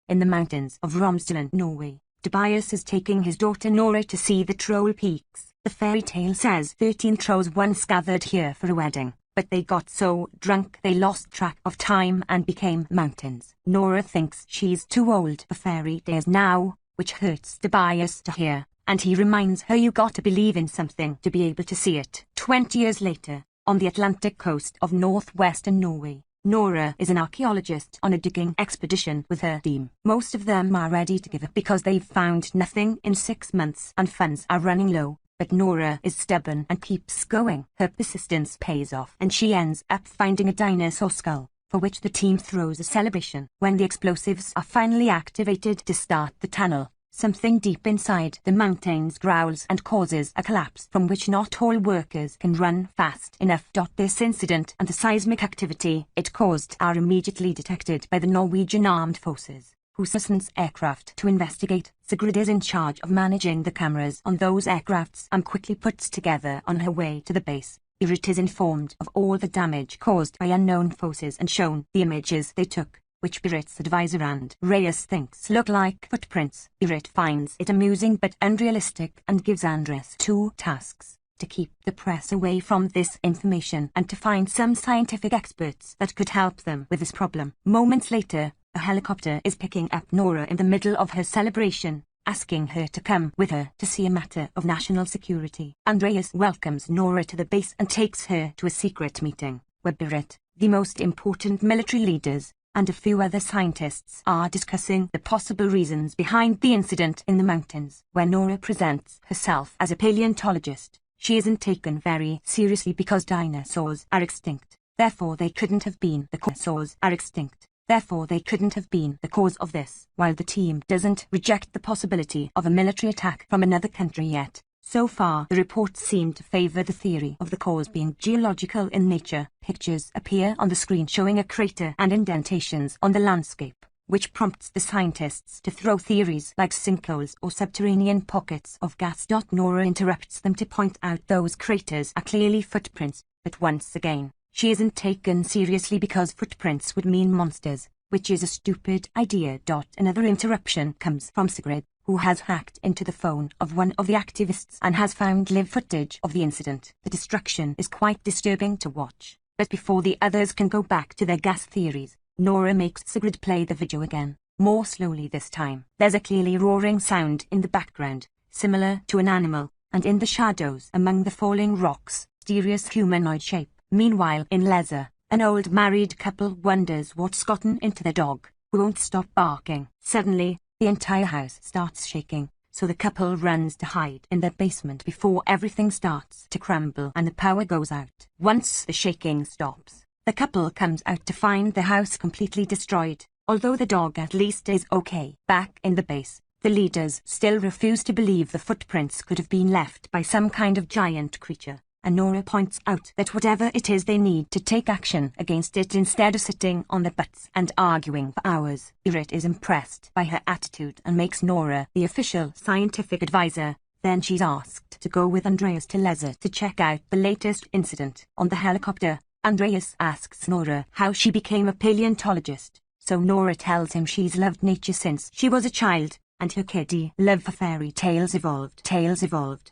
in the mountains of Romsdalen, Norway. Tobias is taking his daughter Nora to see the troll peaks. The fairy tale says 13 trolls once gathered here for a wedding, but they got so drunk they lost track of time and became mountains. Nora thinks she's too old for fairy tales now, which hurts Tobias to hear, and he reminds her you gotta believe in something to be able to see it. 20 years later, on the Atlantic coast of northwestern Norway, Nora is an archaeologist on a digging expedition with her team. Most of them are ready to give up because they've found nothing in 6 months and funds are running low. But Nora is stubborn and keeps going. Her persistence pays off and she ends up finding a dinosaur skull, for which the team throws a celebration. When the explosives are finally activated to start the tunnel, something deep inside the mountains growls and causes a collapse from which not all workers can run fast enough. This incident and the seismic activity it caused are immediately detected by the Norwegian Armed Forces, who sends aircraft to investigate. Sigrid is in charge of managing the cameras on those aircrafts and quickly puts together on her way to the base. Berit is informed of all the damage caused by unknown forces and shown the images they took, which Berit's advisor Andreas thinks look like footprints. Berit finds it amusing but unrealistic and gives Andreas 2 tasks: to keep the press away from this information and to find some scientific experts that could help them with this problem. Moments later, a helicopter is picking up Nora in the middle of her celebration, asking her to come with her to see a matter of national security. Andreas welcomes Nora to the base and takes her to a secret meeting, where Berit, the most important military leaders, and a few other scientists are discussing the possible reasons behind the incident in the mountains. When Nora presents herself as a paleontologist, she isn't taken very seriously because dinosaurs are extinct. Therefore they couldn't have been the cause of this. While the team doesn't reject the possibility of a military attack from another country yet, so far the reports seem to favor the theory of the cause being geological in nature. Pictures appear on the screen showing a crater and indentations on the landscape, which prompts the scientists to throw theories like sinkholes or subterranean pockets of gas. Nora interrupts them to point out those craters are clearly footprints, but once again, she isn't taken seriously because footprints would mean monsters, which is a stupid idea. Another interruption comes from Sigrid, who has hacked into the phone of one of the activists and has found live footage of the incident. The destruction is quite disturbing to watch, but before the others can go back to their gas theories, Nora makes Sigrid play the video again, more slowly this time. There's a clearly roaring sound in the background, similar to an animal, and in the shadows among the falling rocks, mysterious humanoid shape. Meanwhile in Leather, an old married couple wonders what's gotten into their dog, who won't stop barking. Suddenly, the entire house starts shaking, so the couple runs to hide in their basement before everything starts to crumble and the power goes out. Once the shaking stops, the couple comes out to find the house completely destroyed, although the dog at least is okay. Back in the base, the leaders still refuse to believe the footprints could have been left by some kind of giant creature, and Nora points out that whatever it is they need to take action against it instead of sitting on their butts and arguing for hours. Berit is impressed by her attitude and makes Nora the official scientific advisor. Then she's asked to go with Andreas to Leather to check out the latest incident. On the helicopter, Andreas asks Nora how she became a paleontologist, so Nora tells him she's loved nature since she was a child, and her kiddie love for fairy tales evolved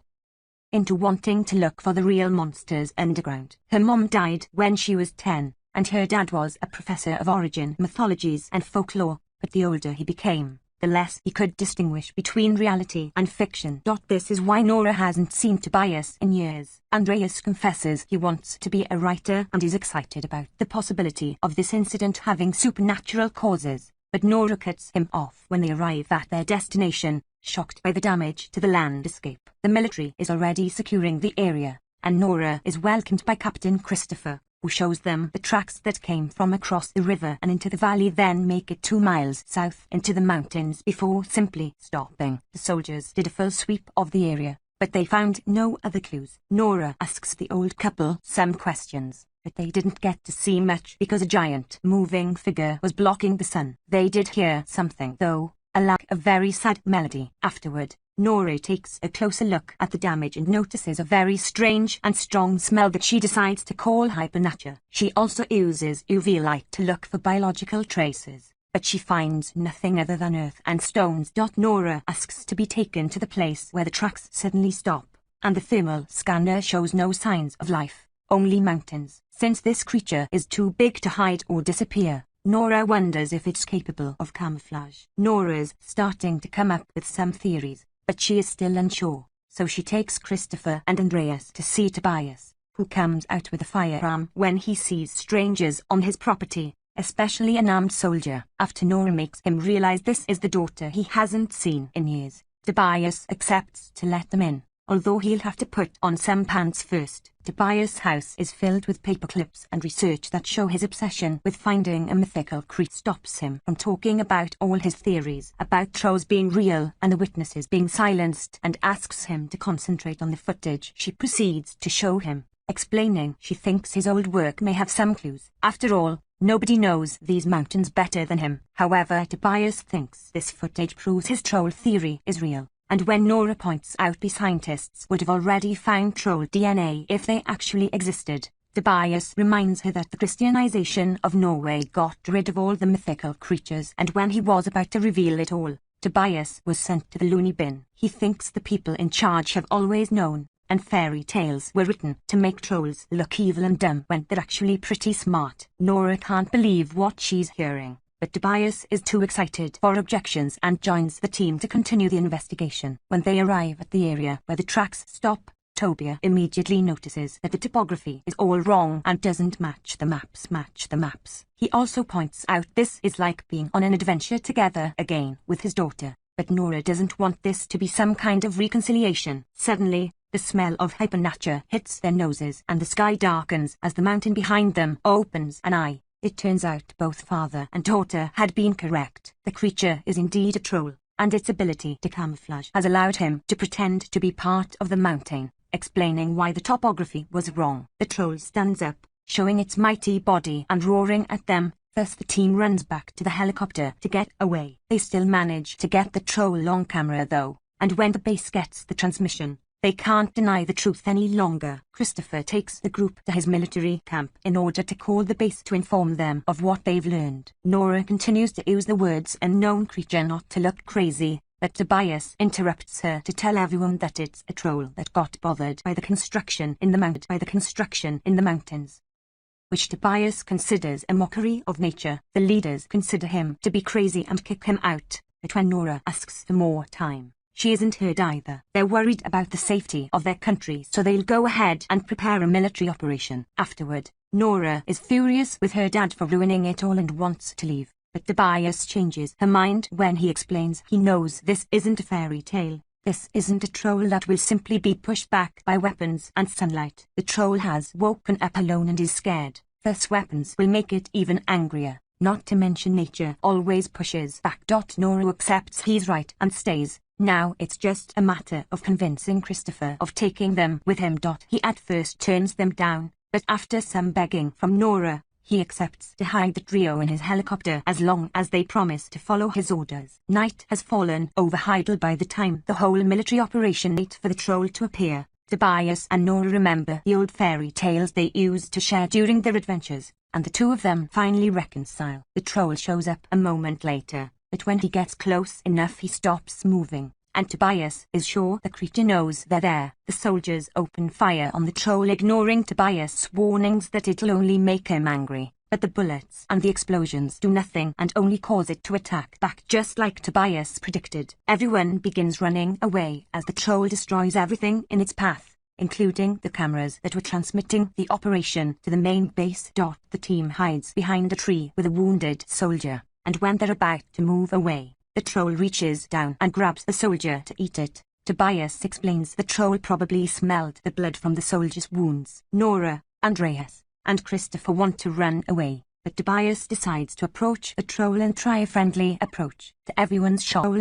into wanting to look for the real monsters underground. Her mom died when she was 10, and her dad was a professor of origin mythologies and folklore, but the older he became, the less he could distinguish between reality and fiction. This is why Nora hasn't seen Tobias in years. Andreas confesses he wants to be a writer and is excited about the possibility of this incident having supernatural causes, but Nora cuts him off when they arrive at their destination, shocked by the damage to the landscape. The military is already securing the area, and Nora is welcomed by Captain Christopher, who shows them the tracks that came from across the river and into the valley, then make it 2 miles south into the mountains before simply stopping. The soldiers did a full sweep of the area, but they found no other clues. Nora asks the old couple some questions, but they didn't get to see much because a giant moving figure was blocking the sun. They did hear something though, a very sad melody. Afterward, Nora takes a closer look at the damage and notices a very strange and strong smell that she decides to call hypernature. She also uses UV light to look for biological traces, but she finds nothing other than earth and stones. Nora asks to be taken to the place where the tracks suddenly stop, and the thermal scanner shows no signs of life, only mountains. Since this creature is too big to hide or disappear, Nora wonders if it's capable of camouflage. Nora's starting to come up with some theories, but she is still unsure, so she takes Christopher and Andreas to see Tobias, who comes out with a firearm when he sees strangers on his property, especially an armed soldier. After Nora makes him realize this is the daughter he hasn't seen in years, Tobias accepts to let them in, although he'll have to put on some pants first. Tobias' house is filled with paperclips and research that show his obsession with finding a mythical creature stops him from talking about all his theories about trolls being real and the witnesses being silenced, and asks him to concentrate on the footage she proceeds to show him, explaining she thinks his old work may have some clues. After all, nobody knows these mountains better than him. However, Tobias thinks this footage proves his troll theory is real. And when Nora points out the scientists would have already found troll DNA if they actually existed, Tobias reminds her that the Christianization of Norway got rid of all the mythical creatures, and when he was about to reveal it all, Tobias was sent to the loony bin. He thinks the people in charge have always known, and fairy tales were written to make trolls look evil and dumb when they're actually pretty smart. Nora can't believe what she's hearing, but Tobias is too excited for objections and joins the team to continue the investigation. When they arrive at the area where the tracks stop, Tobias immediately notices that the topography is all wrong and doesn't match the maps. He also points out this is like being on an adventure together again with his daughter, but Nora doesn't want this to be some kind of reconciliation. Suddenly, the smell of hypernature hits their noses and the sky darkens as the mountain behind them opens an eye. It turns out both father and daughter had been correct. The creature is indeed a troll, and its ability to camouflage has allowed him to pretend to be part of the mountain, explaining why the topography was wrong. The troll stands up, showing its mighty body and roaring at them. Thus the team runs back to the helicopter to get away. They still manage to get the troll on camera though, and when the base gets the transmission, they can't deny the truth any longer. Christopher takes the group to his military camp in order to call the base to inform them of what they've learned. Nora continues to use the words unknown creature not to look crazy, but Tobias interrupts her to tell everyone that it's a troll that got bothered by the construction in the mountains, which Tobias considers a mockery of nature. The leaders consider him to be crazy and kick him out, but when Nora asks for more time, she isn't heard either. They're worried about the safety of their country, so they'll go ahead and prepare a military operation. Afterward, Nora is furious with her dad for ruining it all and wants to leave, but Tobias changes her mind when he explains he knows this isn't a fairy tale. This isn't a troll that will simply be pushed back by weapons and sunlight. The troll has woken up alone and is scared. Thus weapons will make it even angrier. Not to mention nature always pushes back. Nora accepts he's right and stays. Now it's just a matter of convincing Christopher of taking them with him. He at first turns them down, but after some begging from Nora, he accepts to hide the trio in his helicopter as long as they promise to follow his orders. Night has fallen over Heidel by the time the whole military operation waits for the troll to appear. Tobias and Nora remember the old fairy tales they used to share during their adventures, and the two of them finally reconcile. The troll shows up a moment later, but when he gets close enough he stops moving, and Tobias is sure the creature knows they're there. The soldiers open fire on the troll, ignoring Tobias' warnings that it'll only make him angry, but the bullets and the explosions do nothing and only cause it to attack back, just like Tobias predicted. Everyone begins running away as the troll destroys everything in its path, including the cameras that were transmitting the operation to the main base. The team hides behind a tree with a wounded soldier, and when they're about to move away, the troll reaches down and grabs the soldier to eat it. Tobias explains the troll probably smelled the blood from the soldier's wounds. Nora, Andreas, and Christopher want to run away, but Tobias decides to approach the troll and try a friendly approach. To everyone's shock,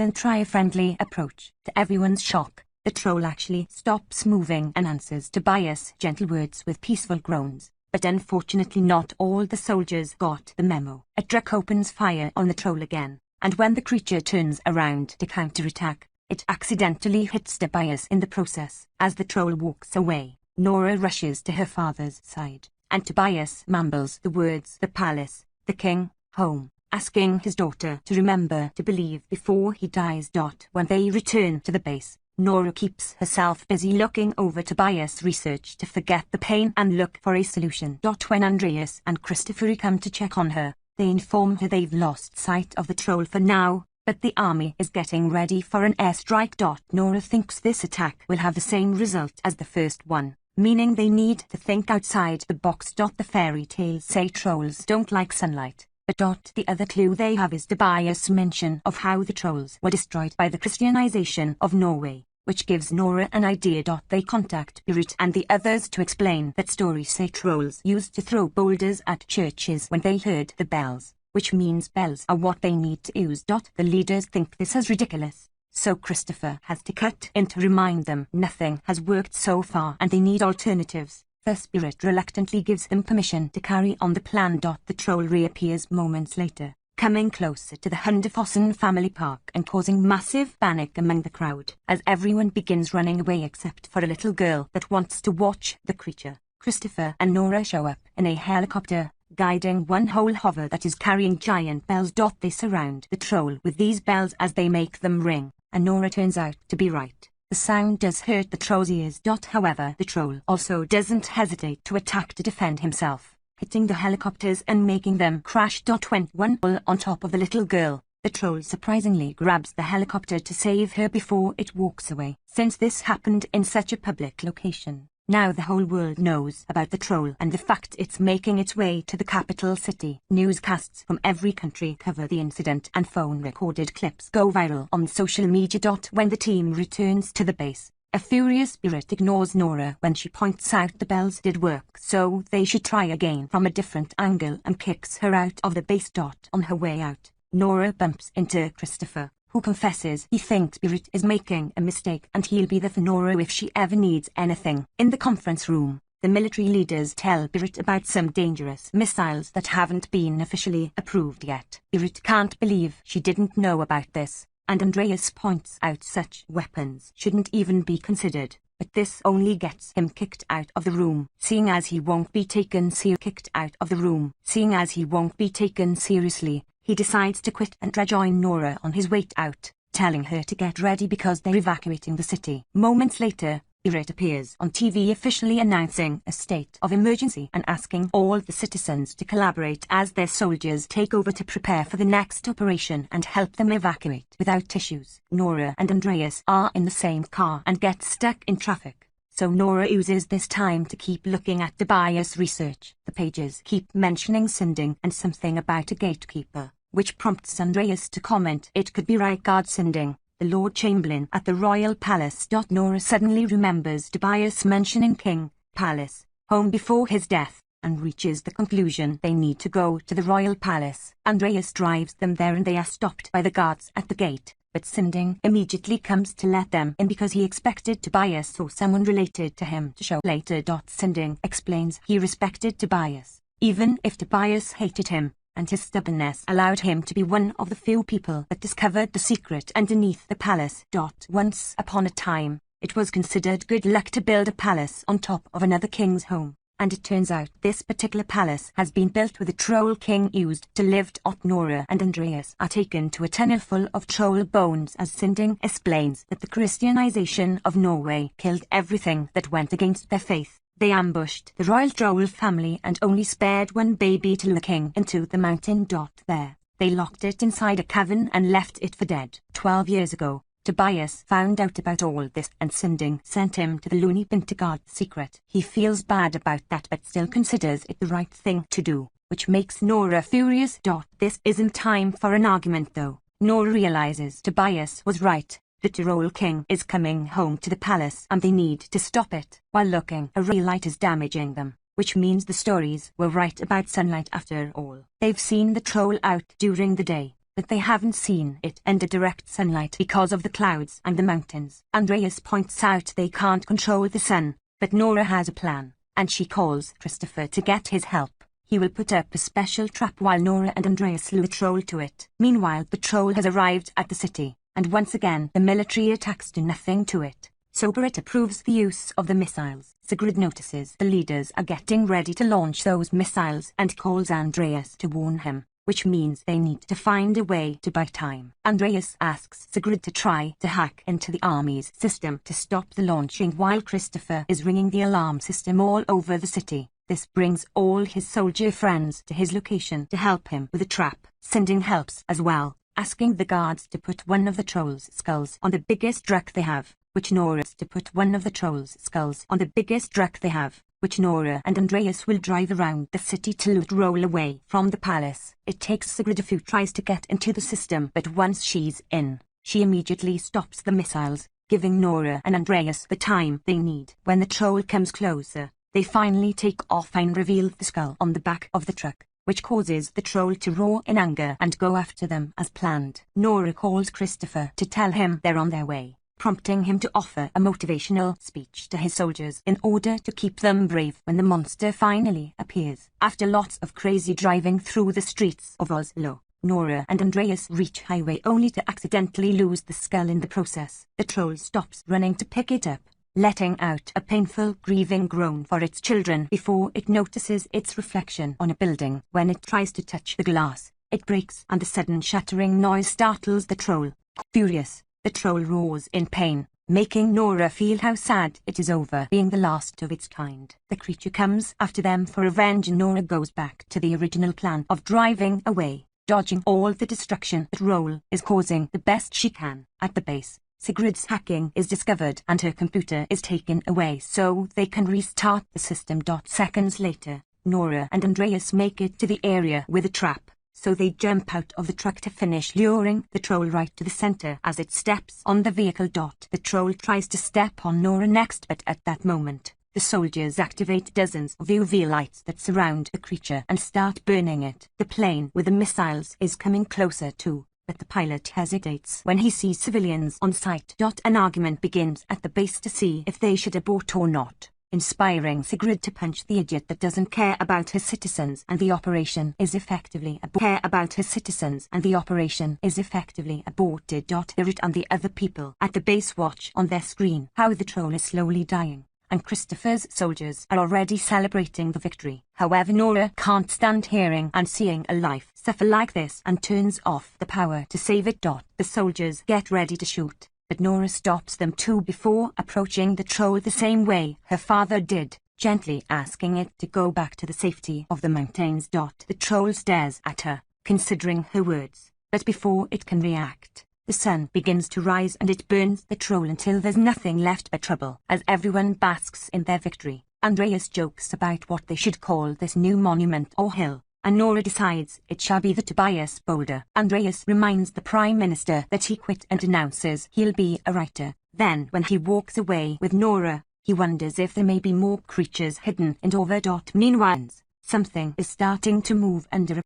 the troll actually stops moving and answers Tobias' gentle words with peaceful groans. But unfortunately not all the soldiers got the memo. A truck opens fire on the troll again, and when the creature turns around to counterattack, it accidentally hits Tobias in the process. As the troll walks away, Nora rushes to her father's side, and Tobias mumbles the words "the palace, the king, home," asking his daughter to remember to believe before he dies. When they return to the base, Nora keeps herself busy looking over Tobias' research to forget the pain and look for a solution. When Andreas and Christopher come to check on her, they inform her they've lost sight of the troll for now, but the army is getting ready for an airstrike. Nora thinks this attack will have the same result as the first one, meaning they need to think outside the box. The fairy tales say trolls don't like sunlight, but the other clue they have is Tobias' mention of how the trolls were destroyed by the Christianization of Norway, which gives Nora an idea. They contact Berit and the others to explain that stories say trolls used to throw boulders at churches when they heard the bells, which means bells are what they need to use. The leaders think this is ridiculous, so Christopher has to cut in to remind them nothing has worked so far and they need alternatives. The spirit reluctantly gives them permission to carry on the plan. The troll reappears moments later, coming closer to the Hunderfossen family park and causing massive panic among the crowd, as everyone begins running away except for a little girl that wants to watch the creature. Christopher and Nora show up in a helicopter, guiding one whole hover that is carrying giant bells. They surround the troll with these bells as they make them ring, and Nora turns out to be right. The sound does hurt the troll's ears. However, the troll also doesn't hesitate to attack to defend himself, hitting the helicopters and making them crash. When one pull on top of the little girl, the troll surprisingly grabs the helicopter to save her before it walks away. Since this happened in such a public location, now the whole world knows about the troll and the fact it's making its way to the capital city. Newscasts from every country cover the incident and phone-recorded clips go viral on social media. When the team returns to the base, a furious spirit ignores Nora when she points out the bells did work, so they should try again from a different angle, and kicks her out of the base. On her way out, Nora bumps into Christopher, who confesses he thinks Spirit is making a mistake and he'll be there for Nora if she ever needs anything. In the conference room, the military leaders tell Spirit about some dangerous missiles that haven't been officially approved yet. Spirit can't believe she didn't know about this, and Andreas points out such weapons shouldn't even be considered, but this only gets him kicked out of the room, seeing as he won't be taken seriously. He decides to quit and rejoin Nora on his way out, telling her to get ready because they're evacuating the city. Moments later, Spirit appears on TV officially announcing a state of emergency and asking all the citizens to collaborate as their soldiers take over to prepare for the next operation and help them evacuate without issues. Nora and Andreas are in the same car and get stuck in traffic, so Nora uses this time to keep looking at Tobias' research. The pages keep mentioning Sinding and something about a gatekeeper, which prompts Andreas to comment it could be Rikard Sinding, the Lord Chamberlain at the Royal Palace. Nora suddenly remembers Tobias mentioning King Palace, home before his death, and reaches the conclusion they need to go to the Royal Palace. Andreas drives them there and they are stopped by the guards at the gate, but Sinding immediately comes to let them in because he expected Tobias or someone related to him to show later. Sinding explains he respected Tobias, even if Tobias hated him, and his stubbornness allowed him to be one of the few people that discovered the secret underneath the palace. Once upon a time, it was considered good luck to build a palace on top of another king's home, and it turns out this particular palace has been built with a troll king used to live. Nora and Andreas are taken to a tunnel full of troll bones as Sinding explains that the Christianization of Norway killed everything that went against their faith. They ambushed the royal troll family and only spared one baby to lure the king into the mountain. There, they locked it inside a cavern and left it for dead. 12 years ago, Tobias found out about all this and Sinding sent him to the loony bin to guard the secret. He feels bad about that but still considers it the right thing to do, which makes Nora furious. This isn't time for an argument though. Nora realizes Tobias was right. The troll king is coming home to the palace and they need to stop it. While looking, a ray light is damaging them, which means the stories were right about sunlight after all. They've seen the troll out during the day, but they haven't seen it under direct sunlight because of the clouds and the mountains. Andreas points out they can't control the sun, but Nora has a plan, and she calls Christopher to get his help. He will put up a special trap while Nora and Andreas lure the troll to it. Meanwhile, the troll has arrived at the city, and once again the military attacks do nothing to it. So Berit approves the use of the missiles. Sigrid notices the leaders are getting ready to launch those missiles and calls Andreas to warn him. which means they need to find a way to buy time. Andreas asks Sigrid to try to hack into the army's system to stop the launching while Christopher is ringing the alarm system all over the city. This brings all his soldier friends to his location to help him with the trap. Sinding helps as well, asking the guards to put one of the trolls' skulls on the biggest truck they have, which Nora and Andreas will drive around the city to loot roll away from the palace. It takes Sigrid a few tries to get into the system, but once she's in, she immediately stops the missiles, giving Nora and Andreas the time they need. When the troll comes closer, they finally take off and reveal the skull on the back of the truck, which causes the troll to roar in anger and go after them as planned. Nora calls Christopher to tell him they're on their way, prompting him to offer a motivational speech to his soldiers in order to keep them brave when the monster finally appears. After lots of crazy driving through the streets of Oslo, Nora and Andreas reach highway only to accidentally lose the skull in the process. The troll stops running to pick it up, letting out a painful grieving groan for its children before it notices its reflection on a building. When it tries to touch the glass, it breaks and the sudden shattering noise startles the troll. Furious, the troll roars in pain, making Nora feel how sad it is over being the last of its kind. The creature comes after them for revenge and Nora goes back to the original plan of driving away, dodging all the destruction that Roll is causing the best she can. At the base, Sigrid's hacking is discovered and her computer is taken away so they can restart the system. Seconds later, Nora and Andreas make it to the area with a trap, so they jump out of the truck to finish luring the troll right to the center as it steps on the vehicle. The troll tries to step on Nora next, but at that moment, the soldiers activate dozens of UV lights that surround the creature and start burning it. The plane with the missiles is coming closer too, but the pilot hesitates when he sees civilians on site. An argument begins at the base to see if they should abort or not, inspiring Sigrid to punch the idiot that doesn't care about his citizens, and the operation is effectively aborted. The Root and the other people at the base watch on their screen how the troll is slowly dying, and Christopher's soldiers are already celebrating the victory. However, Nora can't stand hearing and seeing a life suffer like this and turns off the power to save it. The soldiers get ready to shoot, but Nora stops them too before approaching the troll the same way her father did, gently asking it to go back to the safety of the mountains. The troll stares at her, considering her words, but before it can react, the sun begins to rise and it burns the troll until there's nothing left but trouble. As everyone basks in their victory, Andreas jokes about what they should call this new monument or hill, and Nora decides it shall be the Tobias Boulder. Andreas reminds the Prime Minister that he quit and announces he'll be a writer. Then when he walks away with Nora, he wonders if there may be more creatures hidden in Dovre. Meanwhile, something is starting to move under